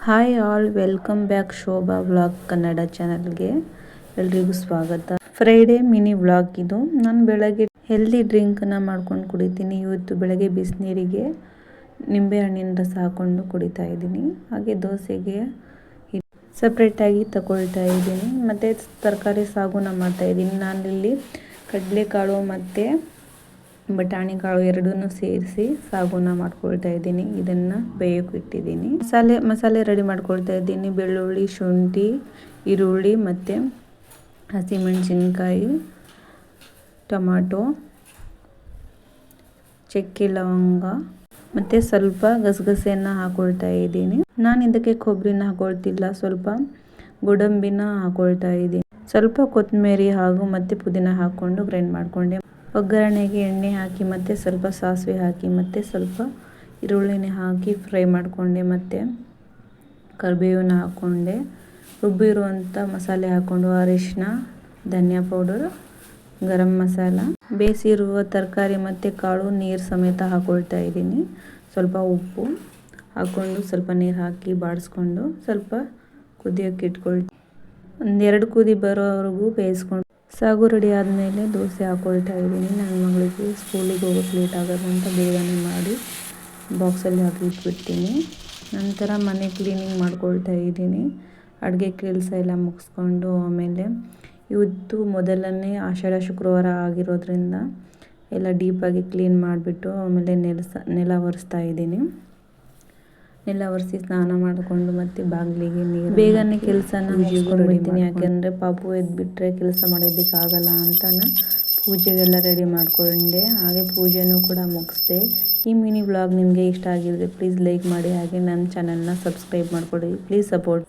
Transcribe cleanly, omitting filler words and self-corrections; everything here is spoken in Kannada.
Hi all, welcome back Shobha vlog Kannada ಚಾನಲ್ಗೆ ಎಲ್ರಿಗೂ ಸ್ವಾಗತ. ಫ್ರೈಡೇ ಮಿನಿ ವ್ಲಾಗ್ ಇದು. ನಾನು ಬೆಳಗ್ಗೆ ಹೆಲ್ದಿ ಡ್ರಿಂಕನ್ನು ಮಾಡ್ಕೊಂಡು ಕುಡಿತೀನಿ. ಇವತ್ತು ಬೆಳಗ್ಗೆ ಬಿಸಿನೀರಿಗೆ ನಿಂಬೆ ಹಣ್ಣಿನ ರಸ ಹಾಕ್ಕೊಂಡು ಕುಡಿತಾ ಇದ್ದೀನಿ. ಹಾಗೆ ದೋಸೆಗೆ ಸಪ್ರೇಟಾಗಿ ತಗೊಳ್ತಾ ಇದ್ದೀನಿ. ಮತ್ತು ತರಕಾರಿ ಸಾಗುನ ಮಾಡ್ತಾ ಇದ್ದೀನಿ. ನಾನಿಲ್ಲಿ ಕಡಲೆಕಾಳು ಮತ್ತು ಬಟಾಣಿ ಕಾಳು ಎರಡನ್ನೂ ಸೇರಿಸಿ ಸಾಗುನ ಮಾಡ್ಕೊಳ್ತಾ ಇದ್ದೀನಿ. ಇದನ್ನು ಬೇಯೋಕೆ ಇಟ್ಟಿದ್ದೀನಿ. ಮಸಾಲೆ ರೆಡಿ ಮಾಡ್ಕೊಳ್ತಾ ಇದ್ದೀನಿ. ಬೆಳ್ಳುಳ್ಳಿ, ಶುಂಠಿ, ಈರುಳ್ಳಿ ಮತ್ತು ಹಸಿಮೆಣಸಿನ್ಕಾಯಿ, ಟೊಮಾಟೊ, ಚಕ್ಕೆ, ಲವಂಗ ಮತ್ತು ಸ್ವಲ್ಪ ಗಸಗಸೆಯನ್ನು ಹಾಕೊಳ್ತಾ ಇದ್ದೀನಿ. ನಾನು ಇದಕ್ಕೆ ಕೊಬ್ಬರಿನ ಹಾಕೊಳ್ತಿಲ್ಲ, ಸ್ವಲ್ಪ ಗೋಡಂಬಿನ ಹಾಕೊಳ್ತಾ ಇದ್ದೀನಿ. ಸ್ವಲ್ಪ ಕೊತ್ತಂಬರಿ ಹಾಗೂ ಮತ್ತು ಪುದೀನ ಹಾಕ್ಕೊಂಡು ಗ್ರೈಂಡ್ ಮಾಡಿಕೊಂಡೆ. ಒಗ್ಗರಣೆಗೆ ಎಣ್ಣೆ ಹಾಕಿ ಮತ್ತು ಸ್ವಲ್ಪ ಸಾಸಿವೆ ಹಾಕಿ ಮತ್ತು ಸ್ವಲ್ಪ ಈರುಳ್ಳಿನ ಹಾಕಿ ಫ್ರೈ ಮಾಡಿಕೊಂಡೆ. ಮತ್ತು ಕರಿಬೇವನ್ನ ಹಾಕ್ಕೊಂಡೆ. ರುಬ್ಬಿರುವಂಥ ಮಸಾಲೆ ಹಾಕ್ಕೊಂಡು ಅರಿಶಿನ, ಧನಿಯಾ ಪೌಡರ್, ಗರಂ ಮಸಾಲ, ಬೇಯಿಸಿರುವ ತರಕಾರಿ ಮತ್ತು ಕಾಳು ನೀರು ಸಮೇತ ಹಾಕ್ಕೊಳ್ತಾ ಇದ್ದೀನಿ. ಸ್ವಲ್ಪ ಉಪ್ಪು ಹಾಕ್ಕೊಂಡು ಸ್ವಲ್ಪ ನೀರು ಹಾಕಿ ಬಾಡಿಸ್ಕೊಂಡು ಸ್ವಲ್ಪ ಕುದಿಯೋಕ್ಕೆ ಇಟ್ಕೊಳ್ತೀನಿ. ಒಂದೆರಡು ಕುದಿ ಬರೋವರೆಗೂ ಬೇಯಿಸ್ಕೊಂಡು ಸಾಗು ರೆಡಿ ಆದಮೇಲೆ ದೋಸೆ ಹಾಕ್ಕೊಳ್ತಾ ಇದ್ದೀನಿ. ನನ್ನ ಮಗಳಿಗೆ ಸ್ಕೂಲಿಗೆ ಹೋಗೋಕ್ಕೆ ಲೇಟ್ ಆಗೋದು ಅಂತ ಬೇಗನೆ ಮಾಡಿ ಬಾಕ್ಸಲ್ಲಿ ಹಾಕಿ ಇಟ್ಬಿಡ್ತೀನಿ. ನಂತರ ಮನೆ ಕ್ಲೀನಿಂಗ್ ಮಾಡ್ಕೊಳ್ತಾ ಇದ್ದೀನಿ. ಅಡುಗೆ ಕೆಲಸ ಎಲ್ಲ ಮುಗಿಸ್ಕೊಂಡು ಆಮೇಲೆ ಇವತ್ತು ಮೊದಲನೇ ಆಷಾಢ ಶುಕ್ರವಾರ ಆಗಿರೋದ್ರಿಂದ ಎಲ್ಲ ಡೀಪಾಗಿ ಕ್ಲೀನ್ ಮಾಡಿಬಿಟ್ಟು ಆಮೇಲೆ ನೆಲ ಒರೆಸ್ತಾ ಇದ್ದೀನಿ. ನೆಲ ಒರೆಸಿ ಸ್ನಾನ ಮಾಡಿಕೊಂಡು ಮತ್ತು ಬಾಗಿಲಿಗೆ ನೀರು ಬೇಗನೆ ಕೆಲಸನ ಮುಗಿಸ್ಕೊಂಡ್ಬಿಡ್ತೀನಿ. ಯಾಕೆಂದರೆ ಪಾಪು ಎದ್ಬಿಟ್ರೆ ಕೆಲಸ ಮಾಡೋದಕ್ಕಾಗಲ್ಲ ಅಂತ ಪೂಜೆಗೆಲ್ಲ ರೆಡಿ ಮಾಡಿಕೊಂಡೆ. ಹಾಗೆ ಪೂಜೆನೂ ಕೂಡ ಮುಗಿಸ್ದೆ. ಈ ಮಿನಿ ವ್ಲಾಗ್ ನಿಮಗೆ ಇಷ್ಟ ಆಗಿದ್ರೆ ಪ್ಲೀಸ್ ಲೈಕ್ ಮಾಡಿ, ಹಾಗೆ ನನ್ನ ಚಾನಲ್ನ ಸಬ್ಸ್ಕ್ರೈಬ್ ಮಾಡಿಕೊಡಿ. Please support.